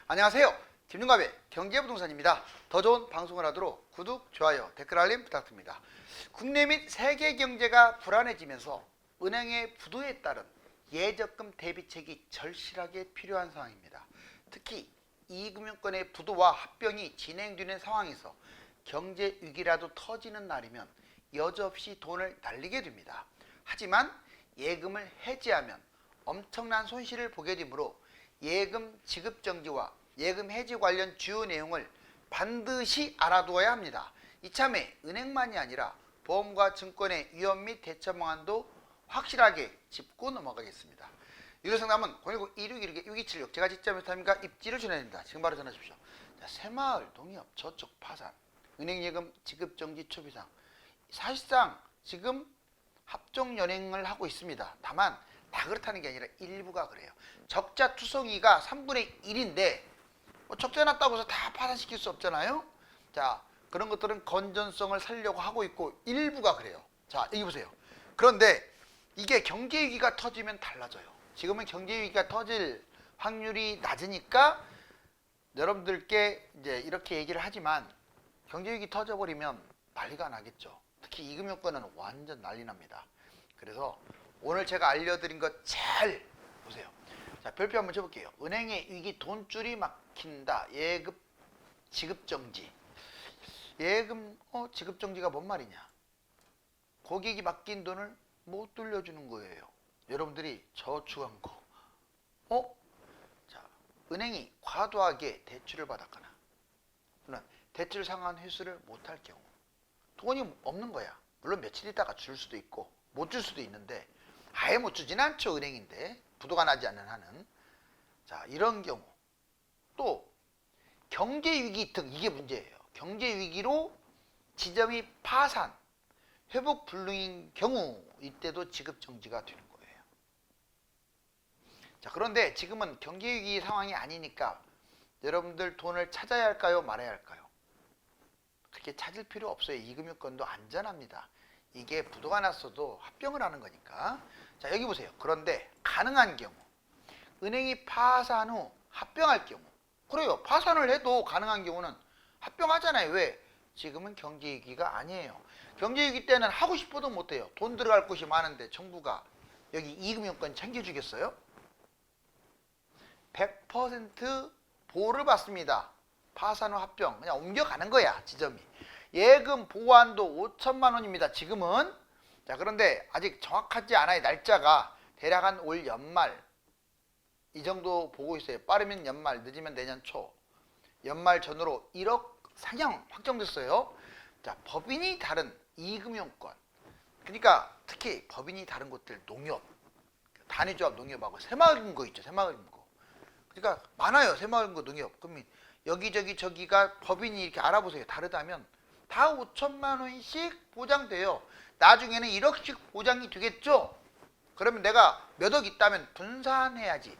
안녕하세요. 김윤갑의 경제부동산입니다. 더 좋은 방송을 하도록 구독, 좋아요, 댓글 알림 부탁드립니다. 국내 및 세계 경제가 불안해지면서 은행의 부도에 따른 예적금 대비책이 절실하게 필요한 상황입니다. 특히 이금융권의 부도와 합병이 진행되는 상황에서 경제 위기라도 터지는 날이면 여지없이 돈을 날리게 됩니다. 하지만 예금을 해지하면 엄청난 손실을 보게 되므로 예금 지급 정지와 예금 해지 관련 주요 내용을 반드시 알아두어야 합니다. 이참에 은행만이 아니라 보험과 증권의 위험 및 대처 방안도 확실하게 짚고 넘어가겠습니다. 유료 상담은 010-2616-6276 제가 직접 못합니까? 입지를 전해드립니다. 지금 바로 전화 주십시오. 자, 새마을, 농협, 저축, 파산, 은행예금 지급정지 초비상 사실상 지금 합종연행을 하고 있습니다. 다만 다 그렇다는 게 아니라 일부가 그래요. 적자 투성이가 3분의 1인데 적자 났다고 해서 다 파산시킬 수 없잖아요. 자, 그런 것들은 건전성을 살려고 하고 있고 일부가 그래요. 자, 여기 보세요. 그런데 이게 경제위기가 터지면 달라져요. 지금은 경제위기가 터질 확률이 낮으니까 여러분들께 이제 이렇게 얘기를 하지만 경제위기 터져버리면 난리가 나겠죠. 특히 이금융권은 완전 난리 납니다. 그래서 오늘 제가 알려드린 것 잘 보세요. 자, 별표 한번 쳐볼게요. 은행의 위기 돈줄이 막힌다. 예금 지급정지. 예금 지급정지가 뭔 말이냐. 고객이 맡긴 돈을 못 돌려주는 거예요. 여러분들이 저축한 거. 자, 은행이 과도하게 대출을 받았거나 또는 대출 상환 회수를 못할 경우 돈이 없는 거야. 물론 며칠 있다가 줄 수도 있고 못 줄 수도 있는데 아예 못 주진 않죠. 은행인데 부도가 나지 않는 한은. 자, 이런 경우 또 경제위기 등 이게 문제예요. 경제위기로 지점이 파산, 회복 불능인 경우 이때도 지급정지가 되는 거예요. 자, 그런데 지금은 경제위기 상황이 아니니까 여러분들 돈을 찾아야 할까요? 말아야 할까요? 그렇게 찾을 필요 없어요. 이금융권도 안전합니다. 이게 부도가 났어도 합병을 하는 거니까. 자, 여기 보세요. 그런데 가능한 경우 은행이 파산 후 합병할 경우 그래요. 파산을 해도 가능한 경우는 합병하잖아요. 왜? 지금은 경제위기가 아니에요. 경제위기 때는 하고 싶어도 못해요. 돈 들어갈 곳이 많은데 정부가 여기 이금융권 챙겨주겠어요? 100% 보호를 받습니다. 파산 후 합병 그냥 옮겨가는 거야. 지점이. 예금 보호한도 5천만 원입니다. 지금은. 자, 그런데 아직 정확하지 않아요. 날짜가 대략 한 올 연말 이 정도 보고 있어요. 빠르면 연말, 늦으면 내년 초. 연말 전후로 1억 상향 확정됐어요. 자, 법인이 다른 이금융권. 그러니까 특히 법인이 다른 곳들 농협, 단위조합 농협하고 새마을금고 있죠. 새마을금고. 그러니까 많아요. 새마을금고 농협. 그러면 여기저기 저기가 법인이 이렇게 알아보세요. 다르다면 다 5천만 원씩 보장돼요. 나중에는 1억씩 보장이 되겠죠. 그러면 내가 몇 억 있다면 분산해야지.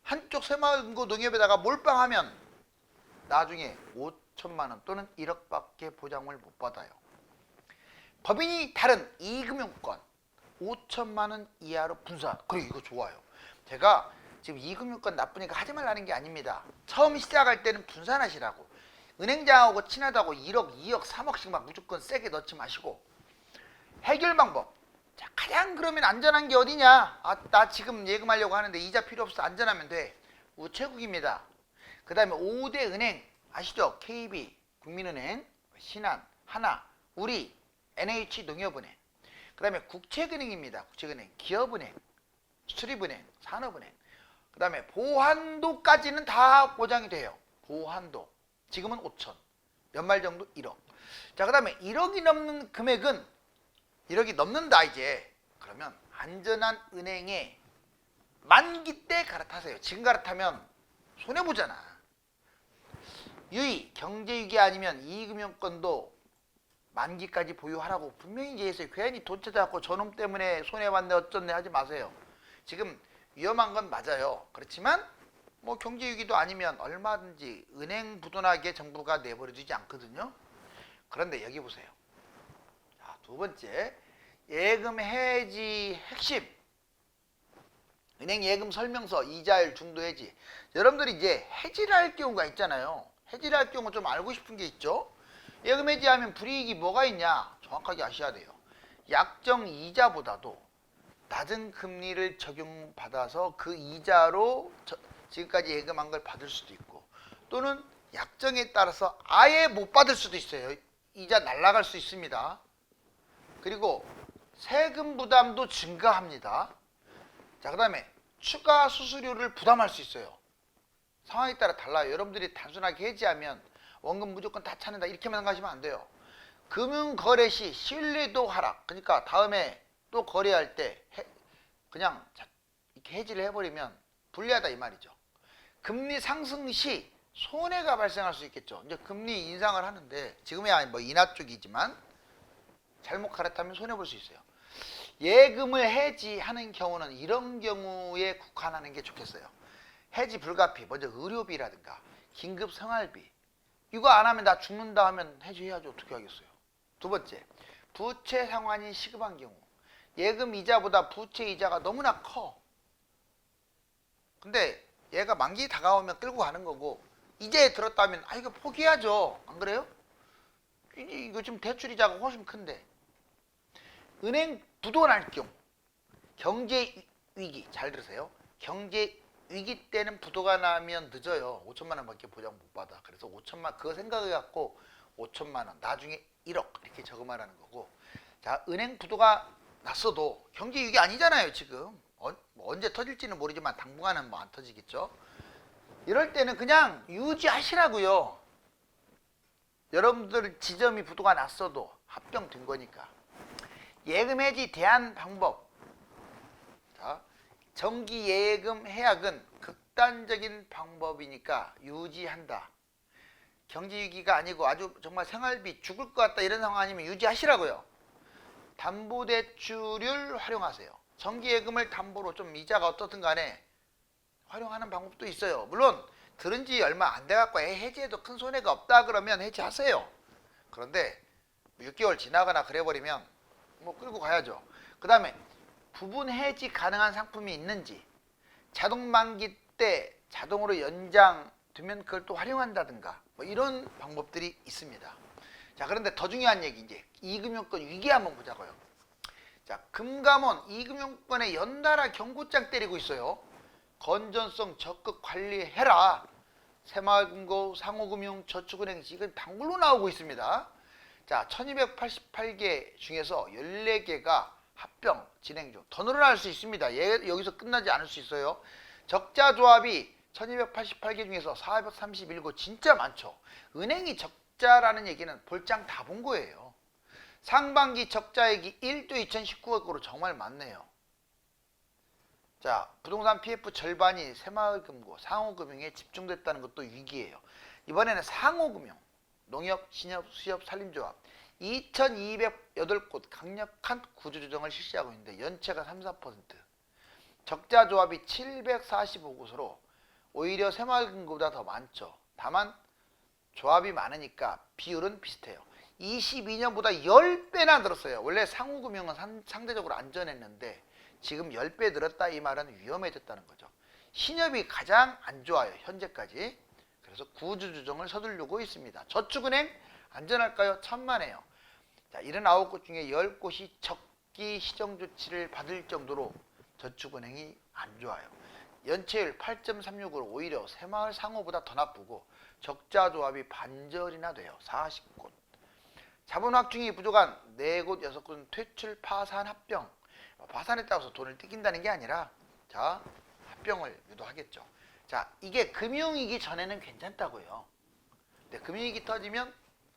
한쪽 새마을금고 농협에다가 몰빵하면 나중에 5천만 원 또는 1억밖에 보장을 못 받아요. 법인이 다른 이금융권 5천만 원 이하로 분산. 그리고 이거 좋아요. 제가 지금 이금융권 나쁘니까 하지 말라는 게 아닙니다. 처음 시작할 때는 분산하시라고. 은행장하고 친하다고 1억, 2억, 3억씩 막 무조건 세게 넣지 마시고. 해결 방법. 자, 가장 그러면 안전한 게 어디냐? 나 지금 예금하려고 하는데 이자 필요 없어. 안전하면 돼. 우체국입니다. 그 다음에 5대 은행 아시죠? KB, 국민은행, 신한, 하나, 우리, NH농협은행. 그 다음에 국책은행입니다. 국책은행, 기업은행, 수립은행, 산업은행. 그 다음에 보한도까지는 다 보장이 돼요. 보한도. 지금은 5천. 연말 정도 1억. 자, 그 다음에 1억이 넘는 금액은 1억이 넘는다 이제. 그러면 안전한 은행에 만기 때 갈아타세요. 지금 갈아타면 손해보잖아. 유의, 경제위기 아니면 이금융권도 만기까지 보유하라고 분명히 얘기했어요. 괜히 돈 찾아갖고 저놈 때문에 손해봤네 어쩌네 하지 마세요. 지금 위험한 건 맞아요. 그렇지만 뭐 경제위기도 아니면 얼마든지 은행 부도나게 정부가 내버려두지 않거든요. 그런데 여기 보세요. 자, 두 번째, 예금 해지 핵심. 은행 예금 설명서, 이자율, 중도 해지. 여러분들이 이제 해지를 할 경우가 있잖아요. 해지를 할 경우 좀 알고 싶은 게 있죠. 예금 해지하면 불이익이 뭐가 있냐? 정확하게 아셔야 돼요. 약정 이자보다도 낮은 금리를 적용받아서 그 이자로 지금까지 예금한 걸 받을 수도 있고, 또는 약정에 따라서 아예 못 받을 수도 있어요. 이자 날라갈 수 있습니다. 그리고 세금 부담도 증가합니다. 자, 그 다음에 추가 수수료를 부담할 수 있어요. 상황에 따라 달라요. 여러분들이 단순하게 해지하면 원금 무조건 다 찾는다 이렇게만 생각하시면 안 돼요. 금융거래 시 신뢰도 하락. 그러니까 다음에 또 거래할 때 그냥 이렇게 해지를 해버리면 불리하다 이 말이죠. 금리 상승 시 손해가 발생할 수 있겠죠. 이제 금리 인상을 하는데 지금이야 뭐 인하 쪽이지만 잘못 갈아타면 손해 볼 수 있어요. 예금을 해지하는 경우는 이런 경우에 국한하는 게 좋겠어요. 해지 불가피, 먼저 의료비라든가 긴급 생활비, 이거 안 하면 나 죽는다 하면 해지해야지 어떻게 하겠어요. 두 번째, 부채 상환이 시급한 경우, 예금 이자보다 부채 이자가 너무나 커. 근데 얘가 만기 다가오면 끌고 가는 거고, 이자에 들었다면 아 이거 포기하죠. 안 그래요? 이거 지금 대출 이자가 훨씬 큰데. 은행 부도 날 경우, 경제 위기, 잘 들으세요. 경제 위기 때는 부도가 나면 늦어요. 5천만 원밖에 보장 못 받아. 그래서 5천만, 그거 생각해 갖고 5천만 원, 나중에 1억 이렇게 적어말하는 거고. 자, 은행 부도가 났어도 경제 위기 아니잖아요 지금. 언제 터질지는 모르지만 당분간은 뭐 안 터지겠죠. 이럴 때는 그냥 유지하시라고요. 여러분들 지점이 부도가 났어도 합병된 거니까. 예금 해지 대안 방법. 자, 정기 예금 해약은 극단적인 방법이니까 유지한다. 경제 위기가 아니고 아주 정말 생활비 죽을 것 같다 이런 상황 아니면 유지하시라고요. 담보대출을 활용하세요. 정기 예금을 담보로 좀 이자가 어떻든 간에 활용하는 방법도 있어요. 물론 들은 지 얼마 안 돼갖고 해지해도 큰 손해가 없다 그러면 해지하세요. 그런데 6개월 지나거나 그래버리면 뭐 끌고 가야죠. 그 다음에 부분 해지 가능한 상품이 있는지, 자동 만기 때 자동으로 연장 두면 그걸 또 활용한다든가 뭐 이런 방법들이 있습니다. 자, 그런데 더 중요한 얘기, 이제 이금융권 위기 한번 보자고요. 자, 금감원 이금융권에 연달아 경고장 때리고 있어요. 건전성 적극 관리해라. 새마을금고, 상호금융, 저축은행 지금 단골로 나오고 있습니다. 자, 1288개 중에서 14개가 합병 진행 중. 더 늘어날 수 있습니다. 여기서 끝나지 않을 수 있어요. 적자조합이 1288개 중에서 431곳, 진짜 많죠. 은행이 적자라는 얘기는 볼장 다 본 거예요. 상반기 적자액이 1조 2019억으로 정말 많네요. 자, 부동산 PF 절반이 새마을금고, 상호금융에 집중됐다는 것도 위기예요. 이번에는 상호금융, 농협, 신협, 수협, 산림조합 2208곳 강력한 구조조정을 실시하고 있는데 연체가 3, 4%, 적자조합이 745곳으로 오히려 새마을금고보다 더 많죠. 다만 조합이 많으니까 비율은 비슷해요. 22년보다 10배나 늘었어요. 원래 상호금융은 상대적으로 안전했는데 지금 10배 늘었다 이 말은 위험해졌다는 거죠. 신협이 가장 안 좋아요 현재까지. 그래서 구조조정을 서두르고 있습니다. 저축은행 안전할까요? 천만에요. 자, 79곳 중에 10곳이 적기 시정조치를 받을 정도로 저축은행이 안 좋아요. 연체율 8.36으로 오히려 새마을 상호보다 더 나쁘고 적자조합이 반절이나 돼요. 40곳. 자본 확충이 부족한 4곳, 6곳은 퇴출, 파산, 합병. 파산했다고 해서 돈을 뜯긴다는 게 아니라 자, 합병을 유도하겠죠. 자, 이게 금융위기 전에는 괜찮다고요. 근데 금융위기 터지면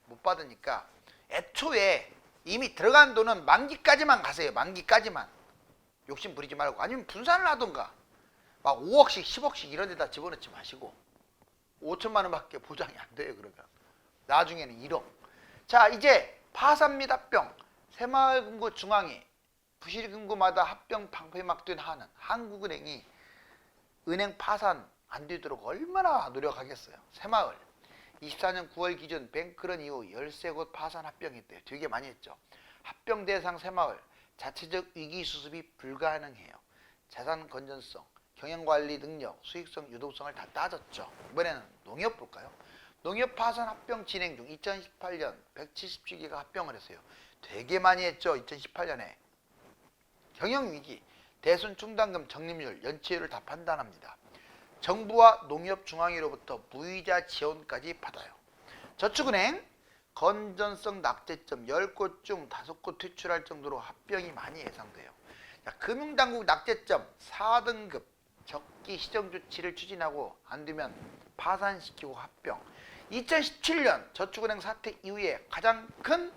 못 받으니까 애초에 이미 들어간 돈은 만기까지만 가세요. 만기까지만. 욕심 부리지 말고. 아니면 분산을 하던가. 막 5억씩 10억씩 이런 데다 집어넣지 마시고 5천만 원밖에 보장이 안 돼요. 그러면 나중에는 1억. 자, 이제 파산 및 합병. 새마을금고 중앙회 부실금고마다 합병 방패 막된 하는 한국은행이 은행 파산 안 되도록 얼마나 노력하겠어요. 새마을 24년 9월 기준 뱅크런 이후 13곳 파산 합병했대요. 되게 많이 했죠. 합병 대상 새마을 자체적 위기 수습이 불가능해요. 자산 건전성, 경영관리 능력, 수익성, 유동성을 다 따졌죠. 이번에는 농협 볼까요? 농협 파산 합병 진행 중 2018년 177개가 합병을 했어요. 되게 많이 했죠. 2018년에. 경영위기, 대손 충당금 적립률, 연체율을 다 판단합니다. 정부와 농협중앙회로부터 무이자 지원까지 받아요. 저축은행, 건전성 낙제점 10곳 중 5곳 퇴출할 정도로 합병이 많이 예상돼요. 자, 금융당국 낙제점 4등급 적기 시정 조치를 추진하고 안 되면 파산시키고 합병. 2017년 저축은행 사태 이후에 가장 큰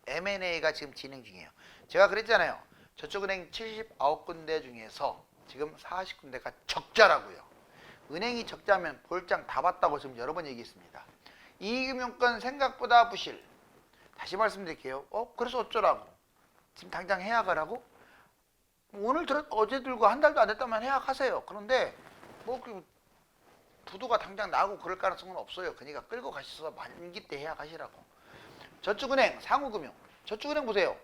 M&A가 지금 진행 중이에요. 제가 그랬잖아요. 저축은행 79군데 중에서 지금 40군데가 적자라고요. 은행이 적자면 볼장 다 봤다고 지금 여러 번 얘기했습니다. 이금융권 생각보다 부실. 다시 말씀드릴게요. 그래서 어쩌라고? 지금 당장 해약하라고? 오늘 어제 들고 한 달도 안 됐다면 해약하세요. 그런데 부도가 당장 나고 그럴 가능성은 없어요. 그러니까 끌고 가셔서 만기 때 해약하시라고. 저축은행, 상호금융. 저축은행 보세요.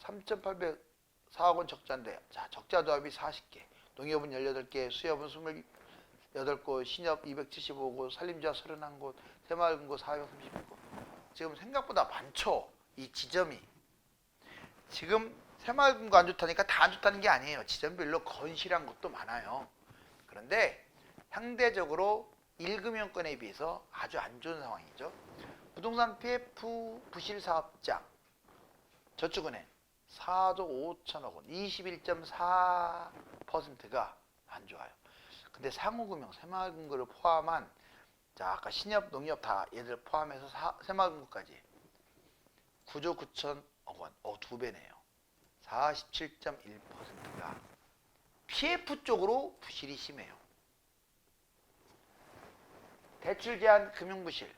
3,804억 원 적자인데, 자, 적자 도합이 40개, 농협은 18개, 수협은 28곳, 신협 275곳, 산림지화 31곳, 새마을금고 439곳. 지금 생각보다 많죠. 이 지점이. 지금 새마을금고 안 좋다니까 다 안 좋다는 게 아니에요. 지점별로 건실한 곳도 많아요. 그런데 상대적으로 1금융권에 비해서 아주 안 좋은 상황이죠. 부동산 PF 부실 사업장, 저축은행 4조 5천억 원, 21.4%가 안 좋아요. 근데 상호금융, 새마을금고를 포함한, 자, 아까 신협, 농협 다 얘들 포함해서 새마을금고까지 9조 9천억 원, 2배네요. 47.1%가 PF 쪽으로 부실이 심해요. 대출 제한 금융 부실.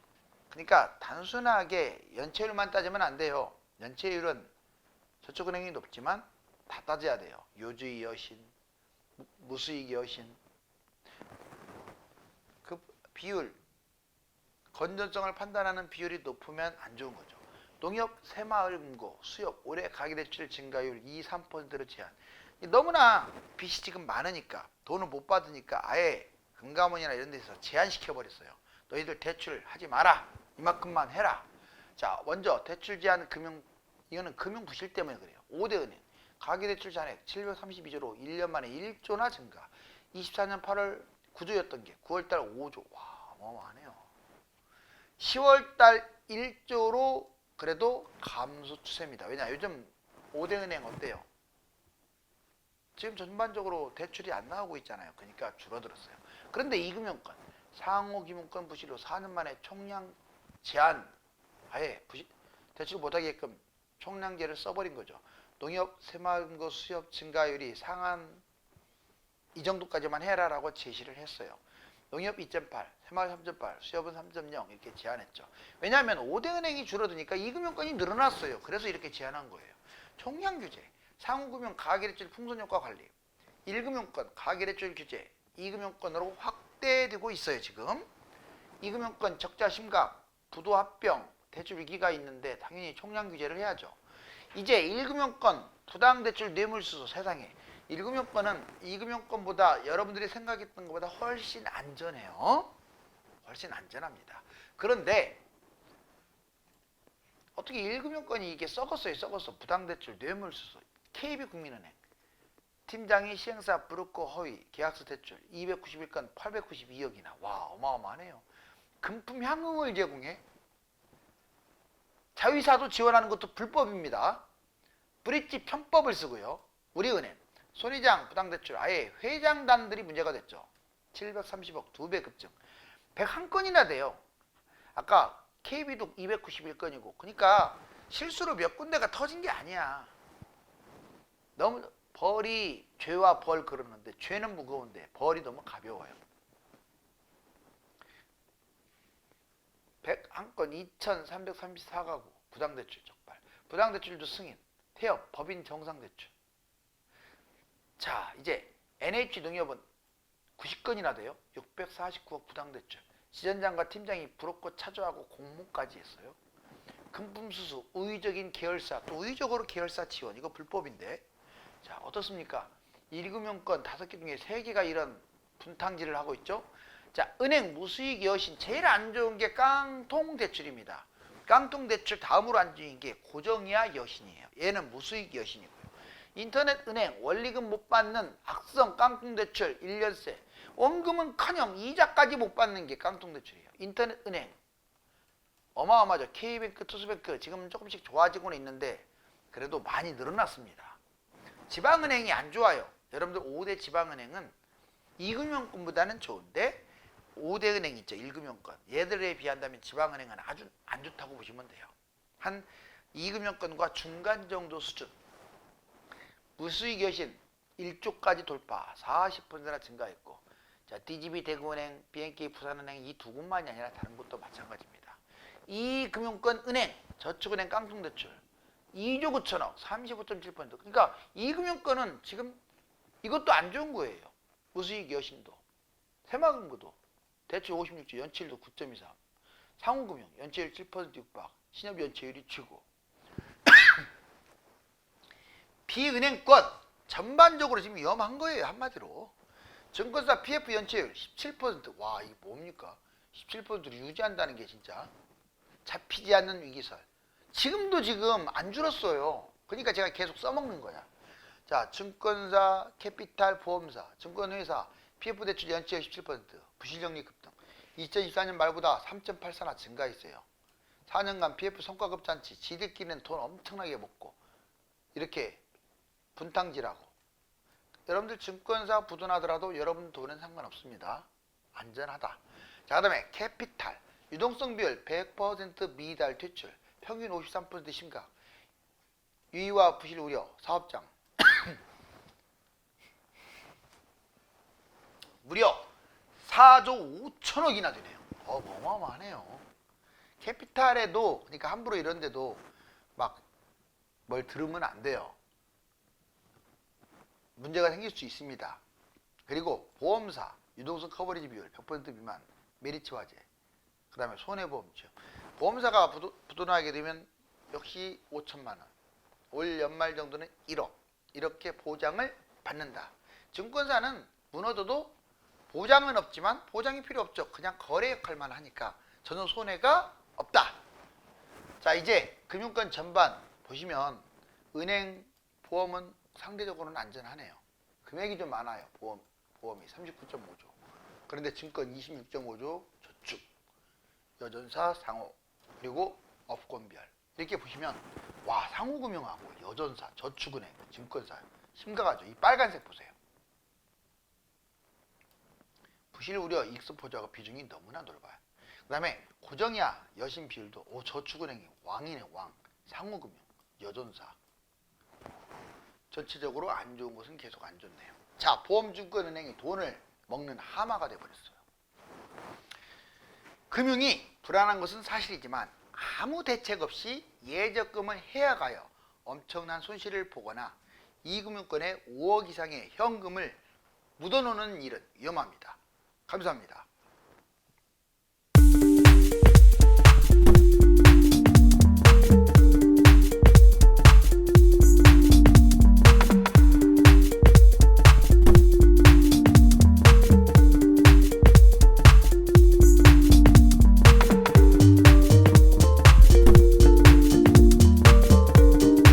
그러니까 단순하게 연체율만 따지면 안 돼요. 연체율은 저축은행이 높지만 다 따져야 돼요. 요주의 여신, 무수익 여신. 그 비율, 건전성을 판단하는 비율이 높으면 안 좋은 거죠. 농협, 새마을금고, 수협, 올해 가계대출 증가율 2, 3%로 제한. 너무나 빚이 지금 많으니까, 돈을 못 받으니까 아예 금감원이나 이런 데서 제한시켜버렸어요. 너희들 대출하지 마라. 이만큼만 해라. 자, 먼저 대출 제한 금융, 이거는 금융 부실 때문에 그래요. 5대 은행, 가계대출 잔액 732조로 1년 만에 1조나 증가. 24년 8월 9조였던 게 9월달 5조. 와, 어마어마하네요. 10월달 1조로 그래도 감소 추세입니다. 왜냐, 요즘 5대 은행 어때요? 지금 전반적으로 대출이 안 나오고 있잖아요. 그러니까 줄어들었어요. 그런데 이금융권, 상호금융권 부실로 4년 만에 총량 제한, 아예 대출 못하게끔 총량제를 써버린 거죠. 농협, 새마을금고, 수협 증가율이 상한 이 정도까지만 해라라고 제시를 했어요. 농협 2.8, 새마을 3.8, 수협은 3.0 이렇게 제한했죠. 왜냐하면 5대 은행이 줄어드니까 이금융권이 늘어났어요. 그래서 이렇게 제한한 거예요. 총량 규제, 상호금융 가계대출 풍선효과 관리, 1금융권 가계대출 규제, 2금융권으로 확대되고 있어요. 지금 이금융권 적자 심각, 부도 합병, 대출 위기가 있는데 당연히 총량 규제를 해야죠. 이제 1금융권 부당대출 뇌물수수, 세상에 1금융권은 2금융권보다 여러분들이 생각했던 것보다 훨씬 안전해요. 훨씬 안전합니다. 그런데 어떻게 1금융권이 이게 썩었어요. 썩었어. 부당대출 뇌물수수, KB국민은행 팀장이 시행사 브로커 허위 계약서 대출 291건 892억이나. 와, 어마어마하네요. 금품 향응을 제공해. 자회사도 지원하는 것도 불법입니다. 브릿지 편법을 쓰고요. 우리은행 손회장 부당대출 아예 회장단들이 문제가 됐죠. 730억 2배 급증. 101건이나 돼요. 아까 KB도 291건이고. 그러니까 실수로 몇 군데가 터진 게 아니야. 너무 벌이, 죄와 벌 그러는데 죄는 무거운데 벌이 너무 가벼워요. 101건 2334가구 부당대출 적발. 부당대출도 승인, 태업, 법인 정상대출. 자, 이제 NH농협은 90건이나 돼요. 649억 부당대출. 지점장과 팀장이 브로커 차주하고 공모까지 했어요. 금품수수, 우의적인 계열사, 또 우의적으로 계열사 지원, 이거 불법인데. 자, 어떻습니까? 1금융권 5개 중에 3개가 이런 분탕질을 하고 있죠. 자, 은행 무수익 여신 제일 안 좋은 게 깡통 대출입니다. 깡통 대출 다음으로 안 좋은 게 고정이야 여신이에요. 얘는 무수익 여신이고요. 인터넷 은행 원리금 못 받는 악성 깡통 대출 1년새 원금은커녕 이자까지 못 받는 게 깡통 대출이에요. 인터넷 은행 어마어마하죠. K뱅크, 투스뱅크 지금 조금씩 좋아지고는 있는데 그래도 많이 늘어났습니다. 지방은행이 안 좋아요. 여러분들 5대 지방은행은 2금융권보다는 좋은데 5대 은행 있죠. 1금융권. 얘들에 비한다면 지방은행은 아주 안 좋다고 보시면 돼요. 한 2금융권과 중간 정도 수준. 무수익 여신 1조까지 돌파 40%나 증가했고, 자, DGB 대구은행, BNK 부산은행 이 두 곳만이 아니라 다른 곳도 마찬가지입니다. 이 금융권 은행, 저축은행 깡통대출 2조 9천억 35.7%. 그러니까 이 금융권은 지금 이것도 안 좋은 거예요. 무수익 여신도, 새마금고도 대출 56조, 연체율도 9.23, 상호금융 연체율 7% 육박, 신협 연체율이 최고. 비은행권 전반적으로 지금 위험한 거예요. 한마디로 증권사 PF 연체율 17%. 와, 이게 뭡니까? 17%를 유지한다는 게 진짜 잡히지 않는 위기설. 지금도 지금 안 줄었어요. 그러니까 제가 계속 써먹는 거야. 자, 증권사, 캐피탈, 보험사, 증권회사 PF 대출 연체율 17%, 부실적립 급등 2024년 말보다 3.84나 증가했어요. 4년간 PF 성과급 잔치, 지들끼리는 돈 엄청나게 먹고 이렇게 분탕질하고. 여러분들 증권사 부도나더라도 여러분 돈은 상관없습니다. 안전하다. 자, 그 다음에 캐피탈 유동성 비율 100% 미달 퇴출, 평균 53% 심각, 유의와 부실 우려, 사업장 무려 4조 5천억이나 되네요. 어마어마하네요. 캐피탈에도, 그러니까 함부로 이런 데도 막 뭘 들으면 안 돼요. 문제가 생길 수 있습니다. 그리고 보험사 유동성 커버리지 비율 100% 미만, 메리츠 화재, 그 다음에 손해보험죠. 보험사가 부도나게 되면 역시 5천만 원, 올 연말 정도는 1억 이렇게 보장을 받는다. 증권사는 무너져도 보장은 없지만 보장이 필요 없죠. 그냥 거래 역할만 하니까 전혀 손해가 없다. 자, 이제 금융권 전반 보시면 은행, 보험은 상대적으로는 안전하네요. 금액이 좀 많아요. 보험이 39.5조. 그런데 증권 26.5조, 저축, 여전사, 상호, 그리고 업권별 이렇게 보시면 와, 상호금융하고 여전사, 저축은행, 증권사 심각하죠. 이 빨간색 보세요. 부실 우려 익스포저가 비중이 너무나 넓어요. 그 다음에 고정이야 여신 비율도 저축은행이 왕이네. 왕. 상호금융, 여전사. 전체적으로 안 좋은 것은 계속 안 좋네요. 자, 보험증권은행이 돈을 먹는 하마가 돼버렸어요. 금융이 불안한 것은 사실이지만 아무 대책 없이 예적금을 해약하여 엄청난 손실을 보거나 이 금융권에 5억 이상의 현금을 묻어놓는 일은 위험합니다. 감사합니다.